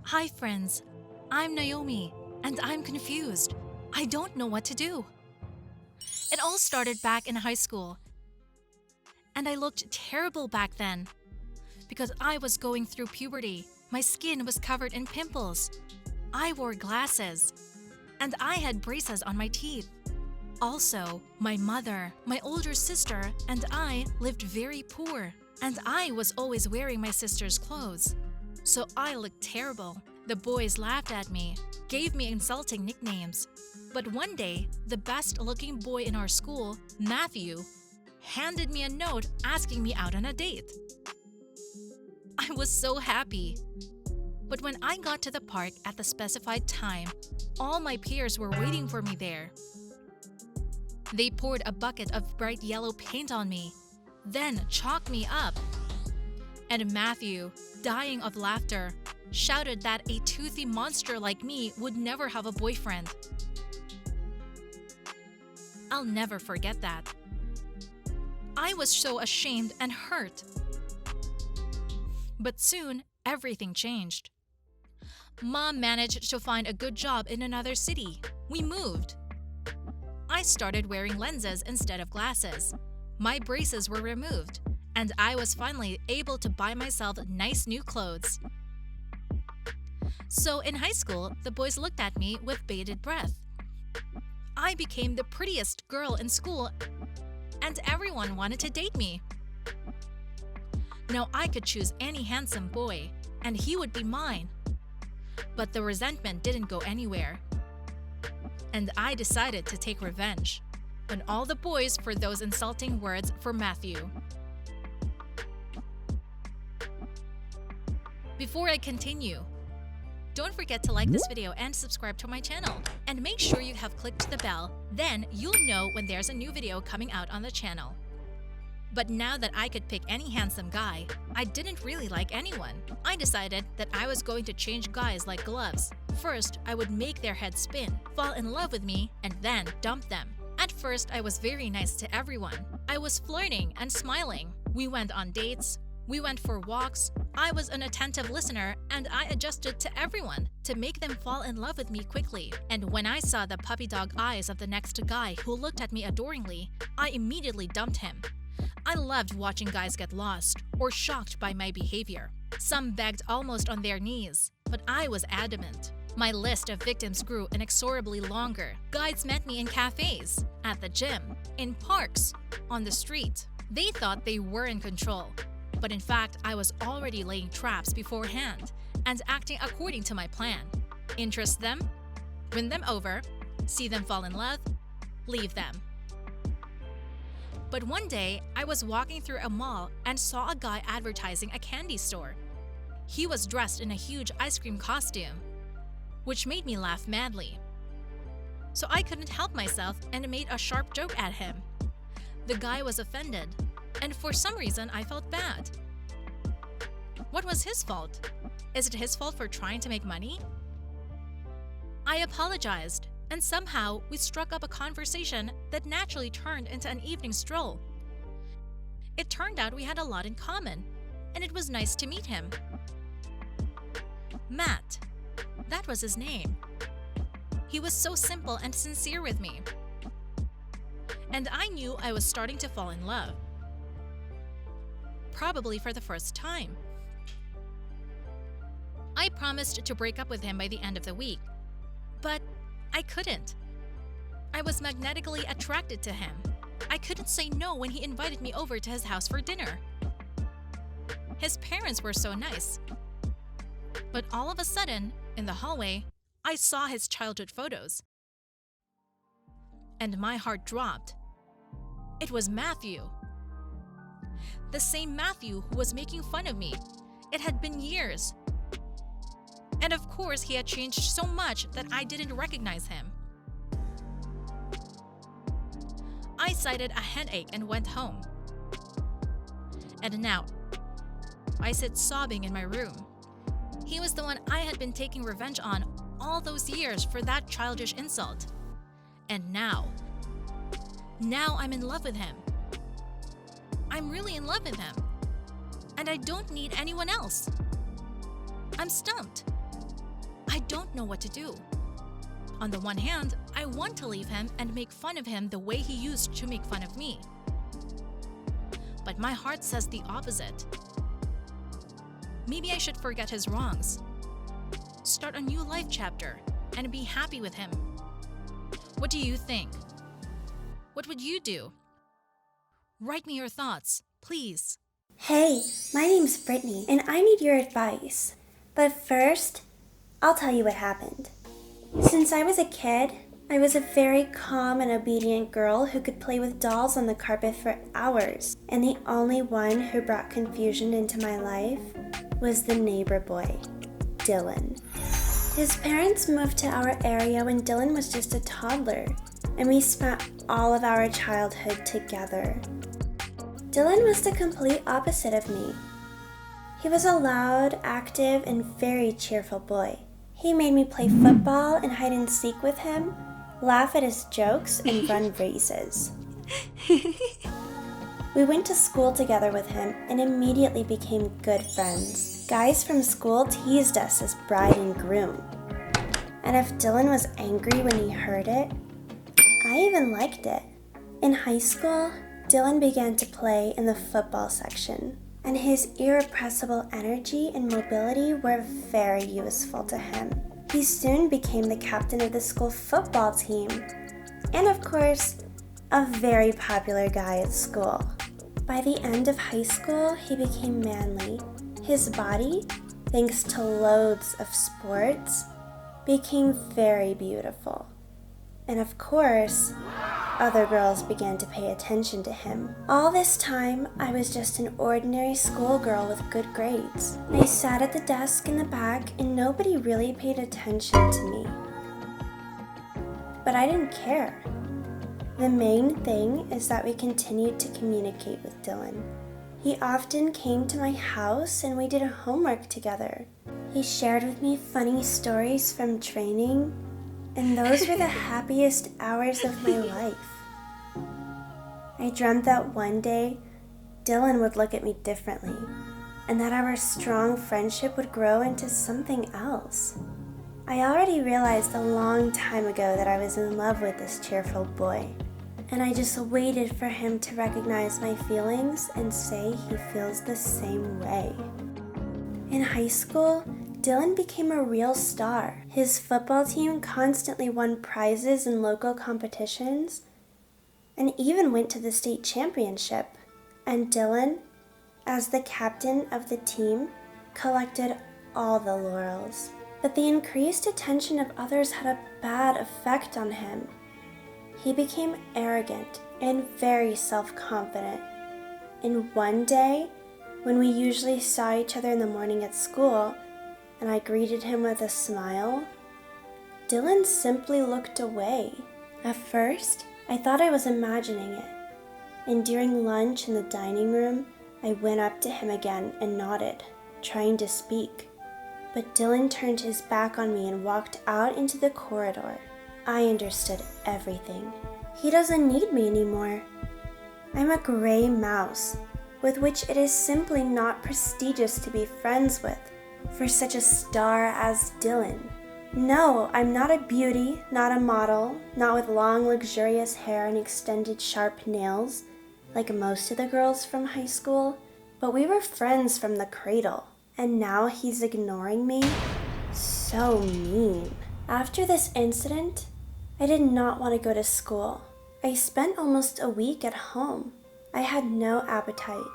Hi friends, I'm Naomi, and I'm confused. I don't know what to do. It all started back in high school, and I looked terrible back then because I was going through puberty. My skin was covered in pimples. I wore glasses, and I had braces on my teeth. Also, my mother, my older sister, and I lived very poor, and I was always wearing my sister's clothes. So I looked terrible. The boys laughed at me, gave me insulting nicknames. But one day, the best looking boy in our school, Matthew, handed me a note asking me out on a date. I was so happy. But when I got to the park at the specified time, all my peers were waiting for me there. They poured a bucket of bright yellow paint on me, then chalked me up. And Matthew, dying of laughter, shouted that a toothy monster like me would never have a boyfriend. I'll never forget that. I was so ashamed and hurt. But soon, everything changed. Mom managed to find a good job in another city. We moved. I started wearing lenses instead of glasses. My braces were removed, and I was finally able to buy myself nice new clothes. So in high school, the boys looked at me with bated breath. I became the prettiest girl in school, and everyone wanted to date me. Now I could choose any handsome boy, and he would be mine. But the resentment didn't go anywhere. And I decided to take revenge on all the boys for those insulting words for Matthew. Before I continue, don't forget to like this video and subscribe to my channel. And make sure you have clicked the bell, then you'll know when there's a new video coming out on the channel. But now that I could pick any handsome guy, I didn't really like anyone. I decided that I was going to change guys like gloves. First, I would make their heads spin, fall in love with me, and then dump them. At first, I was very nice to everyone. I was flirting and smiling. We went on dates. We went for walks. I was an attentive listener, and I adjusted to everyone to make them fall in love with me quickly. And when I saw the puppy dog eyes of the next guy who looked at me adoringly, I immediately dumped him. I loved watching guys get lost or shocked by my behavior. Some begged almost on their knees, but I was adamant. My list of victims grew inexorably longer. Guys met me in cafes, at the gym, in parks, on the street. They thought they were in control, but in fact, I was already laying traps beforehand and acting according to my plan. Interest them, win them over, see them fall in love, leave them. But one day, I was walking through a mall and saw a guy advertising a candy store. He was dressed in a huge ice cream costume, which made me laugh madly. So I couldn't help myself and made a sharp joke at him. The guy was offended, and for some reason I felt bad. What was his fault? Is it his fault for trying to make money? I apologized, and somehow we struck up a conversation that naturally turned into an evening stroll. It turned out we had a lot in common, and it was nice to meet him. Matt, that was his name. He was so simple and sincere with me. And I knew I was starting to fall in love. Probably for the first time. I promised to break up with him by the end of the week, but I couldn't. I was magnetically attracted to him. I couldn't say no when he invited me over to his house for dinner. His parents were so nice. But all of a sudden, in the hallway, I saw his childhood photos. And my heart dropped. It was Matthew. The same Matthew who was making fun of me. It had been years. And of course, he had changed so much that I didn't recognize him. I cited a headache and went home. And now, I sit sobbing in my room. He was the one I had been taking revenge on all those years for that childish insult. And now I'm in love with him. I'm really in love with him. And I don't need anyone else. I'm stumped. I don't know what to do. On the one hand, I want to leave him and make fun of him the way he used to make fun of me. But my heart says the opposite. Maybe I should forget his wrongs, start a new life chapter, and be happy with him. What do you think? What would you do? Write me your thoughts, please. Hey, my name's Brittany, and I need your advice. But first, I'll tell you what happened. Since I was a kid, I was a very calm and obedient girl who could play with dolls on the carpet for hours, and the only one who brought confusion into my life was the neighbor boy, Dylan. His parents moved to our area when Dylan was just a toddler, and we spent all of our childhood together. Dylan was the complete opposite of me. He was a loud, active, and very cheerful boy. He made me play football and hide and seek with him, laugh at his jokes, and run races. We went to school together with him and immediately became good friends. Guys from school teased us as bride and groom. And if Dylan was angry when he heard it, I even liked it. In high school, Dylan began to play in the football section, and his irrepressible energy and mobility were very useful to him. He soon became the captain of the school football team, and of course, a very popular guy at school. By the end of high school, he became manly. His body, thanks to loads of sports, became very beautiful. And of course, other girls began to pay attention to him. All this time, I was just an ordinary schoolgirl with good grades. I sat at the desk in the back and nobody really paid attention to me. But I didn't care. The main thing is that we continued to communicate with Dylan. He often came to my house and we did homework together. He shared with me funny stories from training, and those were the happiest hours of my life. I dreamt that one day, Dylan would look at me differently, and that our strong friendship would grow into something else. I already realized a long time ago that I was in love with this cheerful boy, and I just waited for him to recognize my feelings and say he feels the same way. In high school, Dylan became a real star. His football team constantly won prizes in local competitions and even went to the state championship. And Dylan, as the captain of the team, collected all the laurels. But the increased attention of others had a bad effect on him. He became arrogant and very self-confident. And one day, when we usually saw each other in the morning at school, and I greeted him with a smile, Dylan simply looked away. At first, I thought I was imagining it, and during lunch in the dining room, I went up to him again and nodded, trying to speak. But Dylan turned his back on me and walked out into the corridor. I understood everything. He doesn't need me anymore. I'm a gray mouse, with which it is simply not prestigious to be friends with, for such a star as Dylan. No, I'm not a beauty, not a model, not with long luxurious hair and extended sharp nails, like most of the girls from high school, but we were friends from the cradle, and now he's ignoring me? So mean. After this incident, I did not want to go to school. I spent almost a week at home. I had no appetite.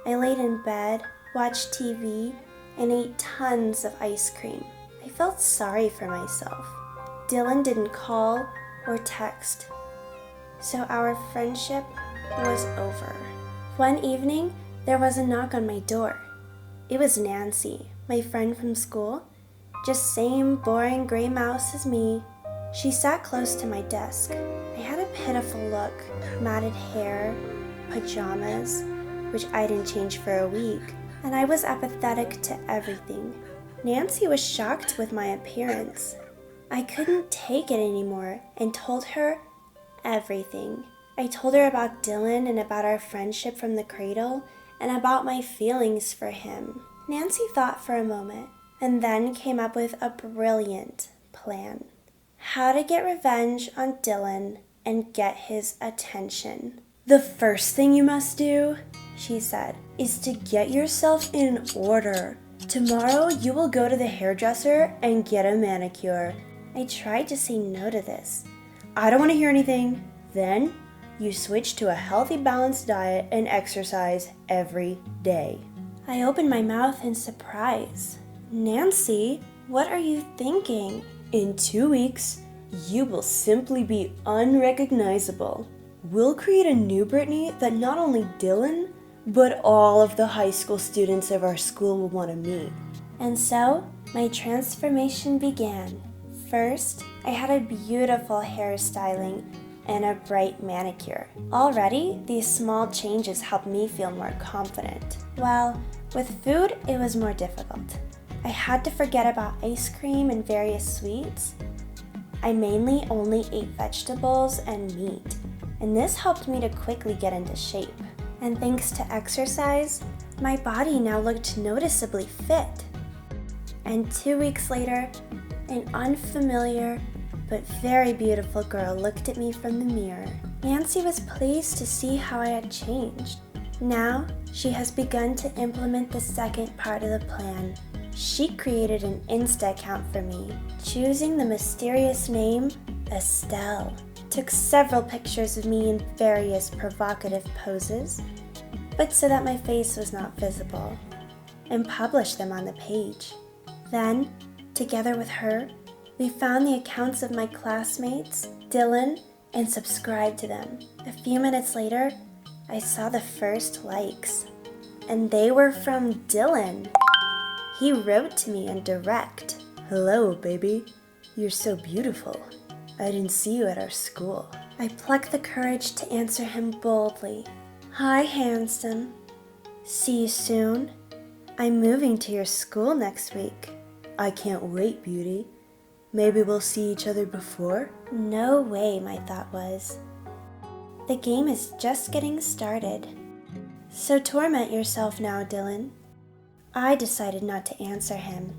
I laid in bed, watched TV, and ate tons of ice cream. I felt sorry for myself. Dylan didn't call or text, so our friendship was over. One evening, there was a knock on my door. It was Nancy, my friend from school, just same boring gray mouse as me. She sat close to my desk. I had a pitiful look, matted hair, pajamas, which I didn't change for a week, and I was apathetic to everything. Nancy was shocked with my appearance. I couldn't take it anymore and told her everything. I told her about Dylan and about our friendship from the cradle and about my feelings for him. Nancy thought for a moment, and then came up with a brilliant plan. How to get revenge on Dylan and get his attention. "The first thing you must do," she said, "is to get yourself in order. Tomorrow you will go to the hairdresser and get a manicure." I tried to say no to this. "I don't want to hear anything." "Then you switch to a healthy, balanced diet and exercise every day." I opened my mouth in surprise. "Nancy, what are you thinking?" "In 2 weeks, you will simply be unrecognizable. We'll create a new Brittany that not only Dylan, but all of the high school students of our school will want to meet." And so, my transformation began. First, I had a beautiful hairstyling and a bright manicure. Already, these small changes helped me feel more confident. Well, with food, it was more difficult. I had to forget about ice cream and various sweets. I mainly only ate vegetables and meat, and this helped me to quickly get into shape. And thanks to exercise, my body now looked noticeably fit. And 2 weeks later, an unfamiliar but very beautiful girl looked at me from the mirror. Nancy was pleased to see how I had changed. Now, she has begun to implement the second part of the plan. She created an Insta account for me, choosing the mysterious name Estelle. Took several pictures of me in various provocative poses, but so that my face was not visible, and published them on the page. Then, together with her, we found the accounts of my classmates, Dylan, and subscribed to them. A few minutes later, I saw the first likes, and they were from Dylan. He wrote to me in direct. "Hello, baby. You're so beautiful. I didn't see you at our school." I plucked the courage to answer him boldly. "Hi, handsome. See you soon. I'm moving to your school next week." "I can't wait, beauty. Maybe we'll see each other before?" No way, my thought was. The game is just getting started. "So torment yourself now, Dylan." I decided not to answer him.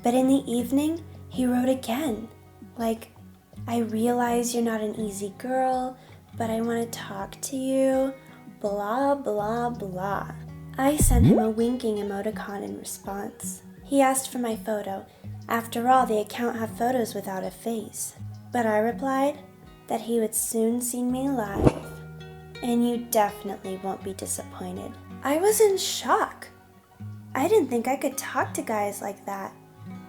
But in the evening, he wrote again, like, "I realize you're not an easy girl, but I want to talk to you, blah, blah, blah." I sent him a winking emoticon in response. He asked for my photo. After all, the account had photos without a face. But I replied that he would soon see me live, and you definitely won't be disappointed. I was in shock. I didn't think I could talk to guys like that,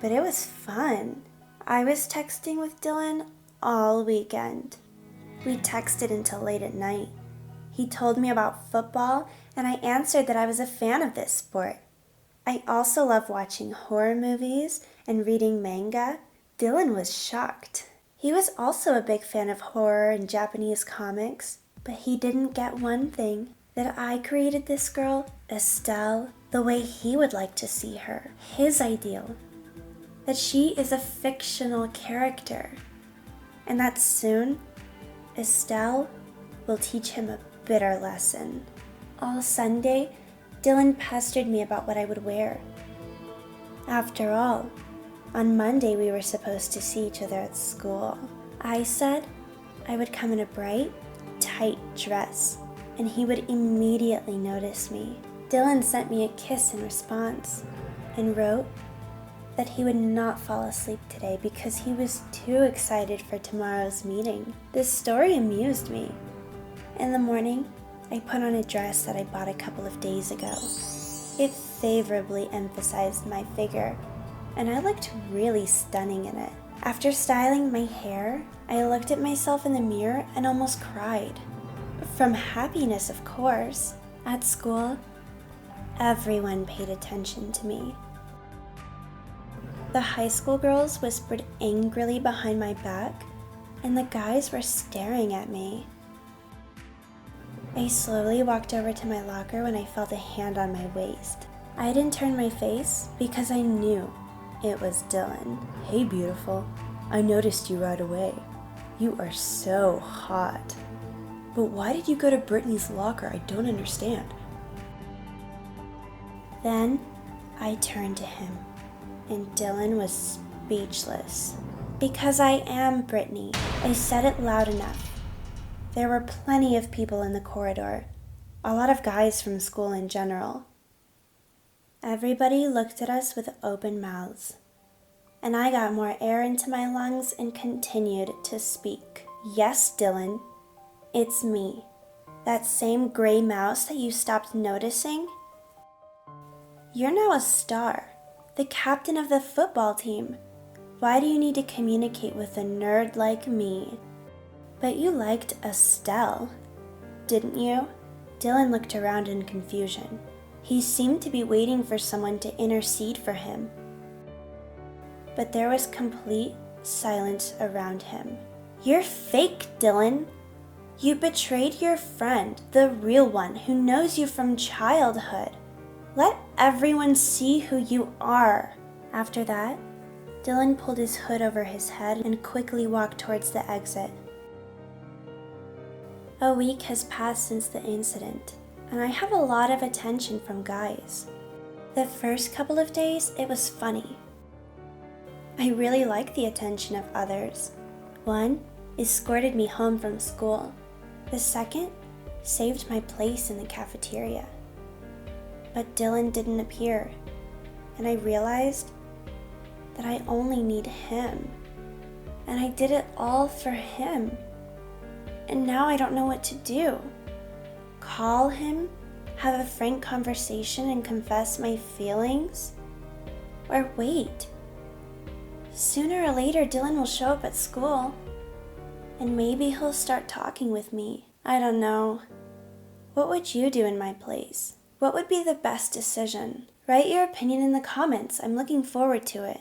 but it was fun. I was texting with Dylan all weekend. We texted until late at night. He told me about football, and I answered that I was a fan of this sport. I also love watching horror movies and reading manga. Dylan was shocked. He was also a big fan of horror and Japanese comics, but he didn't get one thing, that I created this girl, Estelle, the way he would like to see her, his ideal. That she is a fictional character, and that soon, Estelle will teach him a bitter lesson. All Sunday, Dylan pestered me about what I would wear. After all, on Monday we were supposed to see each other at school. I said I would come in a bright, tight dress, and he would immediately notice me. Dylan sent me a kiss in response, and wrote that he would not fall asleep today because he was too excited for tomorrow's meeting. This story amused me. In the morning, I put on a dress that I bought a couple of days ago. It favorably emphasized my figure, and I looked really stunning in it. After styling my hair, I looked at myself in the mirror and almost cried. From happiness, of course. At school, everyone paid attention to me. The high school girls whispered angrily behind my back, and the guys were staring at me. I slowly walked over to my locker when I felt a hand on my waist. I didn't turn my face because I knew it was Dylan. "Hey, beautiful. I noticed you right away. You are so hot. But why did you go to Brittany's locker? I don't understand." Then I turned to him, and Dylan was speechless. Because I am Brittany. I said it loud enough. There were plenty of people in the corridor, a lot of guys from school in general. Everybody looked at us with open mouths, and I got more air into my lungs and continued to speak. Yes, Dylan, it's me. That same gray mouse that you stopped noticing? You're now a star, the captain of the football team. Why do you need to communicate with a nerd like me? But you liked Estelle, didn't you? Dylan looked around in confusion. He seemed to be waiting for someone to intercede for him. But there was complete silence around him. You're fake, Dylan. You betrayed your friend, the real one who knows you from childhood. Let everyone see who you are. After that, Dylan pulled his hood over his head and quickly walked towards the exit. A week has passed since the incident, and I have a lot of attention from guys. The first couple of days, it was funny. I really liked the attention of others. One escorted me home from school. The second saved my place in the cafeteria. But Dylan didn't appear, and I realized that I only need him. And I did it all for him. And now I don't know what to do. Call him, have a frank conversation and confess my feelings? Or wait. Sooner or later, Dylan will show up at school. And maybe he'll start talking with me. I don't know. What would you do in my place? What would be the best decision? Write your opinion in the comments. I'm looking forward to it.